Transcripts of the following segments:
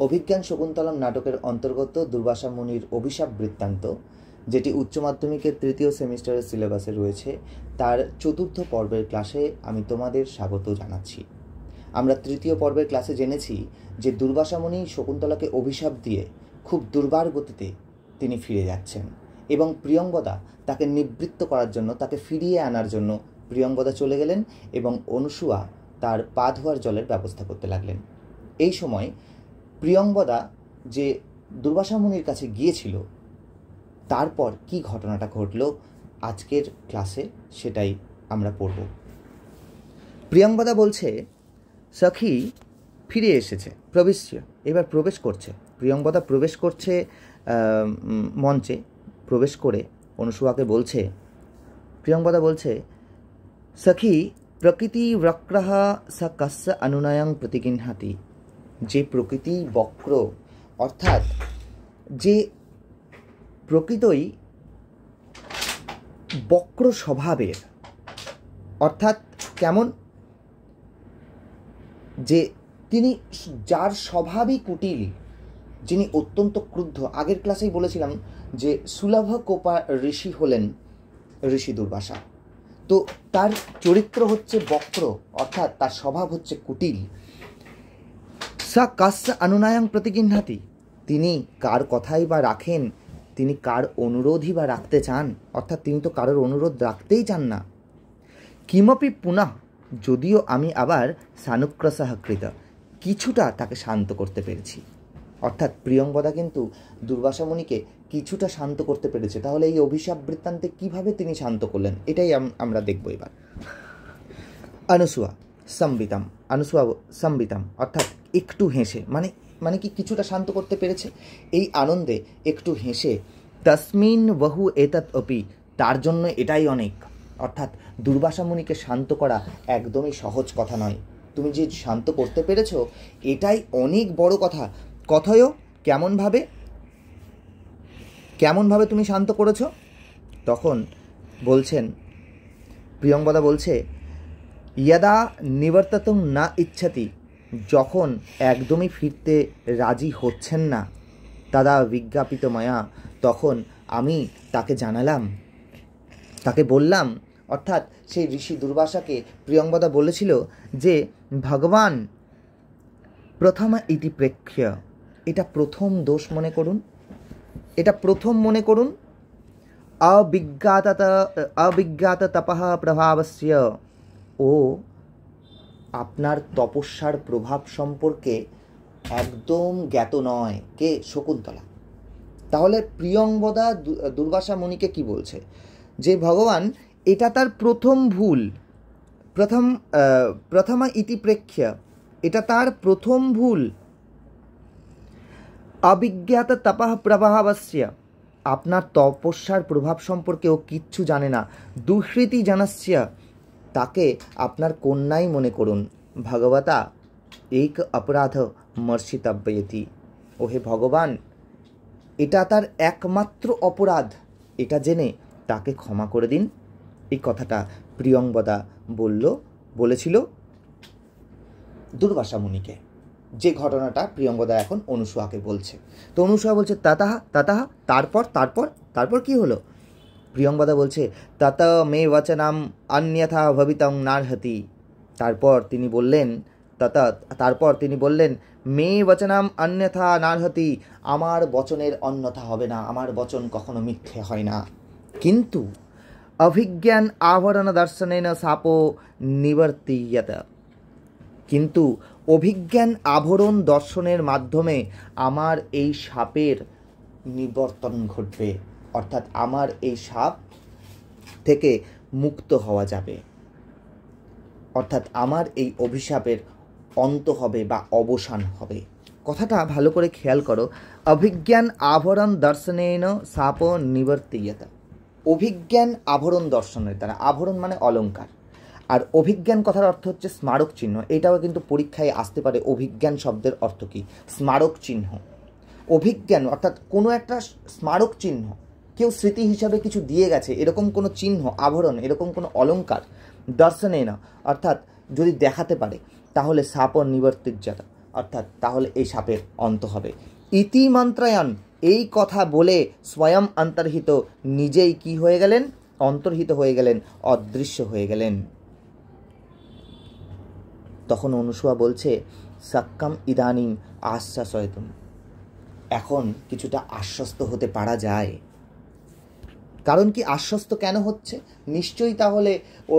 অভিজ্ঞান শকুন্তলম নাটকের অন্তর্গত দুর্বাসা মুনির অভিশাপ বৃত্তান্ত, যেটি উচ্চ মাধ্যমিকের তৃতীয় সেমিস্টারের সিলেবাসে রয়েছে, তার চতুর্থ পর্বের ক্লাসে আমি তোমাদের স্বাগত জানাচ্ছি। আমরা তৃতীয় পর্বের ক্লাসে জেনেছি যে দুর্বাসা মুনি শকুন্তলাকে অভিশাপ দিয়ে খুব দুর্বার গতিতে তিনি ফিরে যাচ্ছেন এবং প্রিয়ঙ্গদা তাকে নিবৃত্ত করার জন্য, তাকে ফিরিয়ে আনার জন্য প্রিয়ঙ্গদা চলে গেলেন এবং অনুসুয়া তার পা ধোয়ার জলের ব্যবস্থা করতে লাগলেন। এই সময় প্রিয়ঙ্গদা যে দুর্বাসা মুনির কাছে গিয়েছিল, তারপর কি ঘটনাটা ঘটল আজকের ক্লাসে সেটাই আমরা পড়ব। প্রিয়ঙ্গদা বলছে, সখী ফিরে এসেছে, এবার প্রবেশ করছে। প্রিয়ঙ্গদা প্রবেশ করছে মঞ্চে। প্রবেশ করে অনুসুয়াকে বলছে, প্রিয়ঙ্গদা বলছে, সখী প্রকৃতি বক্রহ স কস্য অনুনয়ং প্রতিগৃহ্ণাতি। যে প্রকৃতি বক্র, অর্থাৎ যে প্রকৃতই বক্র স্বভাবের, অর্থাৎ কেমন, যে তিনি যার স্বভাবই কুটিল, যিনি অত্যন্ত ক্রুদ্ধ। আগের ক্লাসেই বলেছিলাম যে সুলভ কোপা ঋষি হলেন ঋষি দুর্বাসা। তো তার চরিত্র হচ্ছে বক্র, অর্থাৎ তার স্বভাব হচ্ছে কুটিল। সা কাস্য অনুনয়ং প্রতিগৃহ্ণাতি। তিনি কার কথাই বা রাখেন, তিনি কার অনুরোধই বা রাখতে চান, অর্থাৎ তিনি তো কারোর অনুরোধ রাখতেই চান না। কিমপি পুনঃ, যদিও আমি আবার সানুক্রসহ কৃত, কিছুটা তাকে শান্ত করতে পেরেছি। অর্থাৎ প্রিয়ঙ্গদা কিন্তু দুর্বাসা মুনিকে কিছুটা শান্ত করতে পেরেছে। তাহলে এই অভিশাপ বৃত্তান্তে কিভাবে তিনি শান্ত করলেন, এটাই আমরা দেখব এবার। অনুসুয়া সম্বিতাম, অর্থাৎ একটু হেসে, মানে কি কিছুটা শান্ত করতে পেরেছে, এই আনন্দে একটু হেসে, তস্মিন বহু এতৎ অপি, তার জন্য এটাই অনেক। অর্থাৎ দুর্বাসা মুনিকে শান্ত করা একদমই সহজ কথা নয়। তুমি যে শান্ত করতে পেরেছ এটাই অনেক বড় কথা। কথয়, কেমনভাবে তুমি শান্ত করেছ? তখন বলছেন, প্রিয়ঙ্গদা বলছে, ইয়দা নিবর্ততুম না ইচ্ছতি, যখন একদমই ফিরতে রাজি হচ্ছেন না, তদা বিজ্ঞাপিত মায়া, তখন আমি তাকে জানালাম, তাকে বললাম। অর্থাৎ সেই ঋষি দুর্বাসাকে প্রিয়ঙ্গদা বলেছিল যে ভগবান প্রথম ইতি প্রেক্ষ্য, এটা প্রথম দোষ মনে করুন, এটা প্রথম মনে করুন। অবিজ্ঞাত তপঃ প্রভাবস্য, ও আপনার তপস্যার প্রভাব সম্পর্কে একদম জ্ঞাত নয়। কে? শকুন্তলা। তাহলে প্রিয়ঙ্গদা দুর্বাসা মুনিকে কি বলছে? যে ভগবান, এটা তার প্রথম ভুল, প্রথম ইতি প্রেক্ষ্য, এটা তার প্রথম ভুল। অবিজ্ঞাত তপঃ প্রভাবস্য, আপনার তপস্যার প্রভাব সম্পর্কে ও কিচ্ছু জানে না। দুষ্কৃতি জানাস্য, তাকে আপনার কন্যাই মনে করুন। ভগবতা এক অপরাধ মর্ষিতব্যতি, ওহে ভগবান, এটা তার একমাত্র অপরাধ, এটা জেনে তাকে ক্ষমা করে দিন। এই কথাটা প্রিয়ঙ্গদা বলেছিল দুর্বাসা মুনিকে, যে ঘটনাটা প্রিয়ঙ্গদা এখন অনুসুয়াকে বলছে। তো অনুসুয়া বলছে, তারপর কি হলো? প্রিয়ঙ্গদা বলছে, তত মে বচনাম অন্যথা ভবিতং নার্হতি। তারপর তিনি বললেন, মে বচনাম অন্যথা নার্হতি, আমার বচনের অন্যথা হবে না, আমার বচন কখনো মিথ্যে হয় না। কিন্তু অভিজ্ঞান আভরণ দর্শনেন শাপো নিবর্তিয়ত, কিন্তু অভিজ্ঞান আভরণ দর্শনের মাধ্যমে আমার এই শাপের নিবর্তন ঘটবে, অর্থাৎ আমার এই শাপ থেকে মুক্ত হওয়া যাবে, অর্থাৎ আমার এই অভিশাপের অন্ত হবে বা অবসান হবে। কথাটা ভালো করে খেয়াল করো। অভিজ্ঞান আভরণ দর্শনেন শাপ নিবর্তিয়ত, অভিজ্ঞান আভরণ দর্শনের দ্বারা, আভরণ মানে অলঙ্কার, আর অভিজ্ঞান কথার অর্থ হচ্ছে স্মারক চিহ্ন। এটাও কিন্তু পরীক্ষায় আসতে পারে, অভিজ্ঞান শব্দের অর্থ কী? স্মারক চিহ্ন। অভিজ্ঞান অর্থাৎ কোনো একটা স্মারক চিহ্ন, কেউ স্মৃতি হিসাবে কিছু দিয়ে গেছে, এরকম কোনো চিহ্ন, আভরণ, এরকম কোনো অলঙ্কার। দর্শনে না, অর্থাৎ যদি দেখাতে পারে, তাহলে শাপ নিবর্তিজ্যতা, অর্থাৎ তাহলে এই সাপের অন্ত হবে। ইতি মন্ত্রায়ণ, এই কথা বলে স্বয়ং অন্তর্হিত, নিজেই কি হয়ে গেলেন? অন্তর্হিত হয়ে গেলেন, অদৃশ্য হয়ে গেলেন। তখন অনুসূয়া বলছে সাক্কাম ইদানিম আশ্বাসয়তুম, এখন কিছুটা আশ্বস্ত হতে পারা যায়। কারণ কি আশ্বস্ত কেন হচ্ছে? নিশ্চয়ই তাহলে ও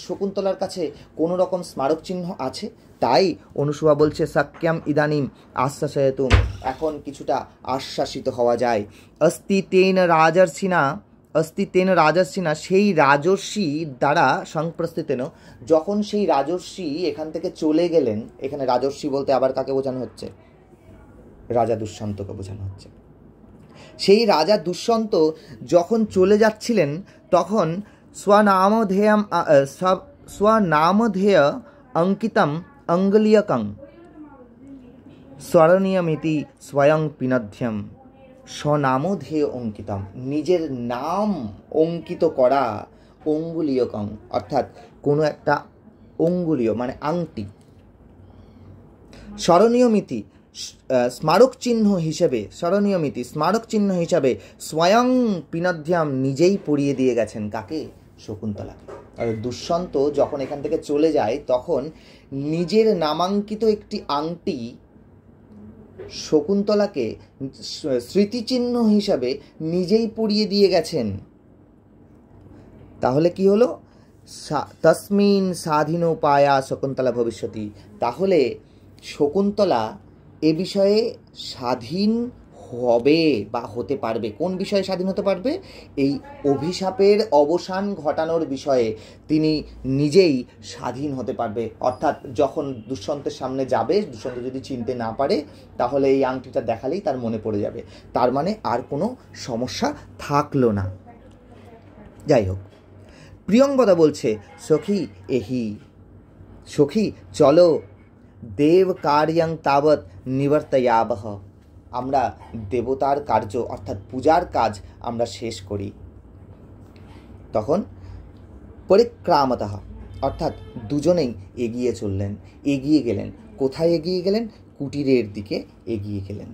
শকুন্তলার কাছে কোনো রকম স্মারক চিহ্ন আছে, তাই অনুসূয়া বলছে সাক্যাম ইদানিম আশ্বাসয়তুম, এখন কিছুটা আশ্বাসিত হওয়া যায়। অস্তি তেন রাজর্ষিনা, সেই রাজর্ষি দ্বারা সংপ্রস্থিতেন, যখন সেই রাজর্ষি এখান থেকে চলে গেলেন, এখানে রাজর্ষি বলতে আবার কাকে বোঝানো হচ্ছে? রাজা দুষ্যন্তকে বোঝানো হচ্ছে। সেই রাজা দুষ্যন্ত যখন চলে যাচ্ছিলেন, তখন স্বনামধেয় অঙ্কিতম অঙ্গুলীয়কং স্মরণীয়মিতি স্বয়ং পিনধ্যম। স্বনামধেয় অঙ্কিতম, নিজের নাম অঙ্কিত করা, অঙ্গুলীয়কং অর্থাৎ কোনো একটা অঙ্গুলীয় মানে আংটি, স্মরণীয়মিতি স্মারক চিহ্ন হিসেবে, স্মরণীয়মিতি স্মারক চিহ্ন হিসাবে স্বয়ং পিনধ্যম, নিজেই পরিয়ে দিয়ে গেছেন। কাকে? শকুন্তলাকে। আর দুষ্যন্ত যখন এখান থেকে চলে যায়, তখন নিজের নামাঙ্কিত একটি আংটি শকুন্তলাকে স্মৃতিচিহ্ন হিসাবে নিজেই পরিয়ে দিয়ে গেছেন। তাহলে কি হলো? তস্মিন স্বাধীনোপায়া শকুন্তলা ভবিষ্যতি, তাহলে শকুন্তলা এ বিষয়ে স্বাধীন হবে বা হতে পারবে। কোন বিষয়ে স্বাধীন হতে পারবে? এই অভিশাপের অবসান ঘটানোর বিষয়ে তিনি নিজেই স্বাধীন হতে পারবে। অর্থাৎ যখন দুষ্যন্তের সামনে যাবে, দুষ্যন্ত যদি চিনতে না পারে, তাহলে এই আংটিটা দেখালেই তার মনে পড়ে যাবে। তার মানে আর কোনো সমস্যা থাকলো না। যাই হোক, প্রিয়ংবদা বলছে সখী এহি, সখী চলো, দেব কার্যং তাবৎ নিবর্তয়াবহ, আমরা দেবতার কার্য অর্থাৎ পূজার কাজ আমরা শেষ করি। তখন পরিক্রামতঃ অর্থাৎ দুজনেই এগিয়ে চললেন, এগিয়ে গেলেন। কোথায় এগিয়ে গেলেন? কুটিরের দিকে এগিয়ে গেলেন।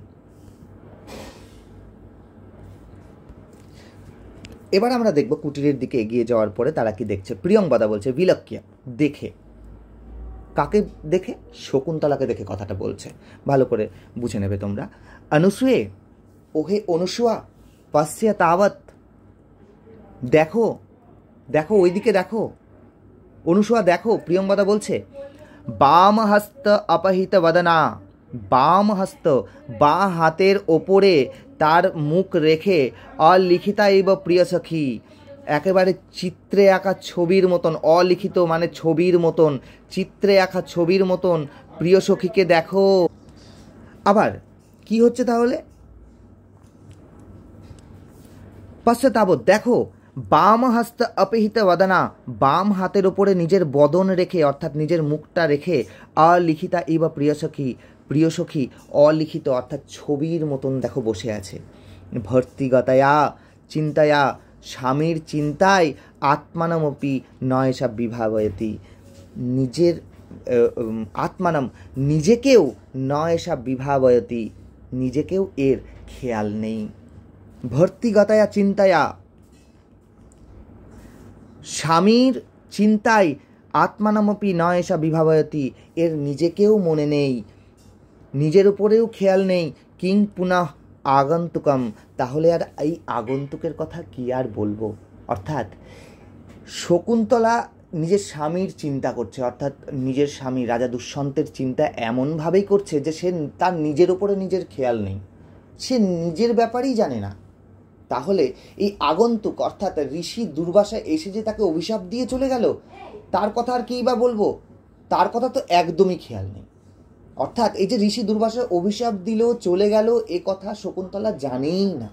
এবার আমরা দেখব কুটিরের দিকে এগিয়ে যাওয়ার পরে তারা কি দেখছে। প্রিয়ংবদা বলছে বিলক্ষ্য, দেখে। কাকে দেখে? শকুন্তলাকে দেখে কথাটা বলছে, ভালো করে বুঝে নেবে তোমরা। অনুসূয়ে, ওহে অনুসূয়া, পশ্য তাবৎ, দেখো, দেখো ওইদিকে দেখো। অনুসূয়া দেখো, প্রিয়ংবদা বলছে বাম হস্ত অপহিত বদনা, বাম হস্ত বা হাতের ওপরে তার মুখ রেখে অলিখিতা ইব প্রিয় সখী, একেবারে চিত্রে আঁকা ছবির মতন, অলিখিত মানে ছবির মতন, চিত্রে আঁকা ছবির মতন প্রিয় সখীকে দেখো। আবার কি হচ্ছে তাহলে? পশ্চাতাবৎ, দেখো, বাম হস্ত অপহিত বদনা, বাম হাতের ওপরে নিজের বদন রেখে অর্থাৎ নিজের মুখটা রেখে অলিখিতা ইব প্রিয় সখী, প্রিয় সখী অলিখিত অর্থাৎ ছবির মতন দেখো বসে আছে। ভর্তিগতায়া চিন্তায়া, স্বামীর চিন্তায় আত্মানমপি নয়সা বিভাবয়তি, নিজের আত্মানম নিজেকেও নয়সা বিভাবয়তি, নিজেকেও এর খেয়াল নেই। ভর্তিগতায়া চিন্তায়া, স্বামীর চিন্তায় আত্মানমপি নয়সা বিভাবয়তি, এর নিজেকেও মনে নেই, নিজের উপরেও খেয়াল নেই। কিং পুনঃ আগন্তুকম, তাহলে আর এই আগন্তুকের কথা কি আর বলবো। অর্থাৎ শকুন্তলা নিজের স্বামীর চিন্তা করছে, অর্থাৎ নিজের স্বামী রাজা দুষ্যন্তের চিন্তা এমনভাবেই করছে যে সে তার নিজের উপরে নিজের খেয়াল নেই, সে নিজের ব্যাপারেই জানে না। তাহলে এই আগন্তুক অর্থাৎ ঋষি দুর্বাসা এসে যে তাকে অভিশাপ দিয়ে চলে গেল, তার কথা আর কেই বা বলবো, তার কথা তো একদমই খেয়াল নেই। অর্থাৎ এই যে ঋষি দুর্বাসা অভিশাপ দিল চলে গেল, এ কথা শকুন্তলা জানেই না।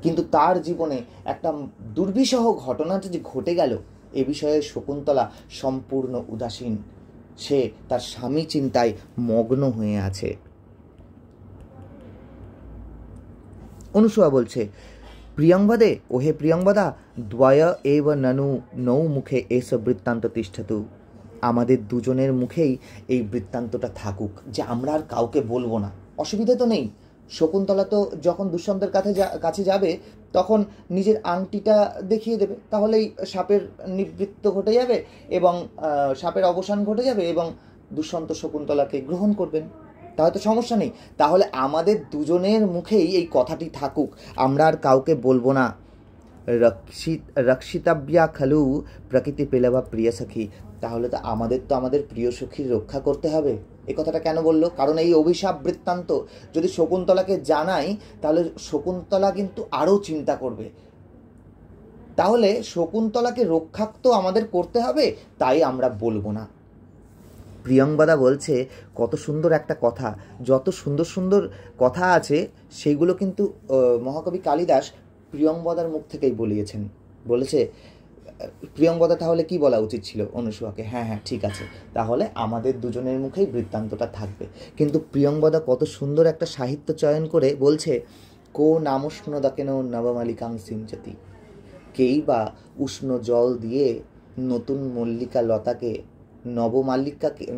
কিন্তু তার জীবনে একটা দুর্বিষহ ঘটনাটা যে ঘটে গেল, এ বিষয়ে শকুন্তলা সম্পূর্ণ উদাসীন, সে তার স্বামী চিন্তায় মগ্ন হয়ে আছে। অনুসূয়া বলছে প্রিয়ংবদে, ওহে প্রিয়ংবদা, দ্বয় এব ননু নৌ মুখে এস বৃত্তান্ত তিষ্ঠতু, আমাদের দুজনের মুখেই এই বৃত্তান্তটা থাকুক, যে আমরা আর কাউকে বলবো না। অসুবিধা তো নেই। শকুন্তলা তো যখন দুষ্যন্তের কাছে যাবে তখন নিজের আংটিটা দেখিয়ে দেবে, তাহলেই সাপের নিবৃত্ত ঘটে যাবে এবং সাপের অবসান ঘটে যাবে এবং দুষ্যন্ত শকুন্তলাকে গ্রহণ করবেন। তাহলে তো সমস্যা নেই। তাহলে আমাদের দুজনের মুখেই এই কথাটি থাকুক, আমরা আর কাউকে বলবো না। রক্ষিতাব্যা খালু প্রকৃতি পেলাবা প্রিয় সখী। তাহলে তো আমাদের প্রিয় সখীর রক্ষা করতে হবে। এই কথাটা কেন বললো? কারণ এই অভিশাপ বৃত্তান্ত যদি শকুন্তলাকে জানাই তাহলে শকুন্তলা কিন্তু আরও চিন্তা করবে। তাহলে শকুন্তলাকে রক্ষা তো আমাদের করতে হবে, তাই আমরা বলবো না। প্রিয়ংবদা বলছে, কত সুন্দর একটা কথা। যত সুন্দর সুন্দর কথা আছে সেইগুলো কিন্তু মহাকবি কালিদাস প্রিয়ংবদার মুখ থেকেই বলিয়েছেন। বলেছে প্রিয়ংবদা তাহলে কি বলা উচিত ছিল অনুসূয়াকে? হ্যাঁ হ্যাঁ ঠিক আছে, তাহলে আমাদের দুজনের মুখেই বৃত্তান্তটা থাকবে। কিন্তু প্রিয়ংবদা কত সুন্দর একটা সাহিত্য চয়ন করে বলছে, কো নামোষ্ণদাকেন নবমালিকাং সিঞ্চতি। কেই বা উষ্ণ জল দিয়ে নতুন মল্লিকা লতাকে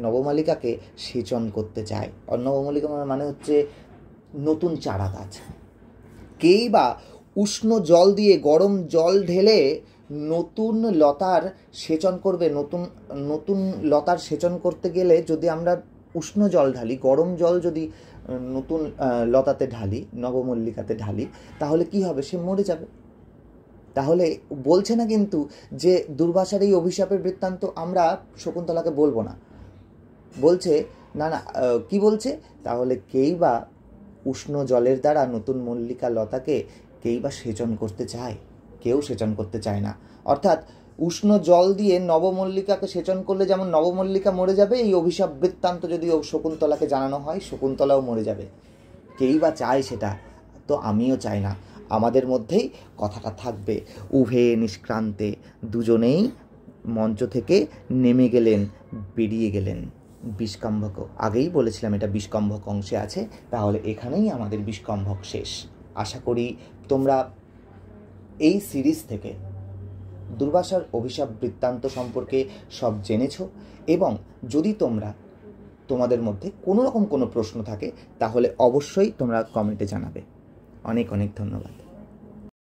নবমালিকাকে সেচন করতে চায়। আর নবমালিকা মানে হচ্ছে নতুন চারা গাছ। কেই বা উষ্ণ জল দিয়ে, গরম জল ঢেলে নতুন লতার সেচন করবে। নতুন লতার সেচন করতে গেলে যদি আমরা উষ্ণ জল ঢালি, গরম জল যদি নতুন লতাতে ঢালি, নবমল্লিকাতে ঢালি, তাহলে কি হবে? সে মরে যাবে। তাহলে বলছে না কিন্তু যে দুর্বাসার এই অভিশাপের বৃত্তান্ত আমরা শকুন্তলাকে বলবো না। বলছে না না, কি বলছে? তাহলে কেই বা উষ্ণ জলের দ্বারা নতুন মল্লিকা লতাকে কেই বা সেচন করতে চায়? কেউ সেচন করতে চায় না। অর্থাৎ উষ্ণ জল দিয়ে নবমল্লিকাকে সেচন করলে যেমন নবমল্লিকা মরে যাবে, এই অভিশাপ বৃত্তান্ত যদি শকুন্তলাকে জানানো হয় শকুন্তলাও মরে যাবে। কেই বা চায় সেটা? তো আমিও চাই না। আমাদের মধ্যেই কথাটা থাকবে। উভে নিষ্ক্রান্তে, দুজনেই মঞ্চ থেকে নেমে গেলেন, বেরিয়ে গেলেন। বিষকম্ভক, আগেই বলেছিলাম এটা বিষকম্ভক অংশে আছে, তাহলে এখানেই আমাদের বিষকম্ভক শেষ। আশা করি তোমরা এই সিরিজ থেকে দুর্বাসার অভিশাপ বৃত্তান্ত সম্পর্কে সব জেনেছ, এবং যদি তোমাদের মধ্যে কোনো রকম কোনো প্রশ্ন থাকে তাহলে অবশ্যই তোমরা কমেন্টে জানাবে। অনেক অনেক ধন্যবাদ।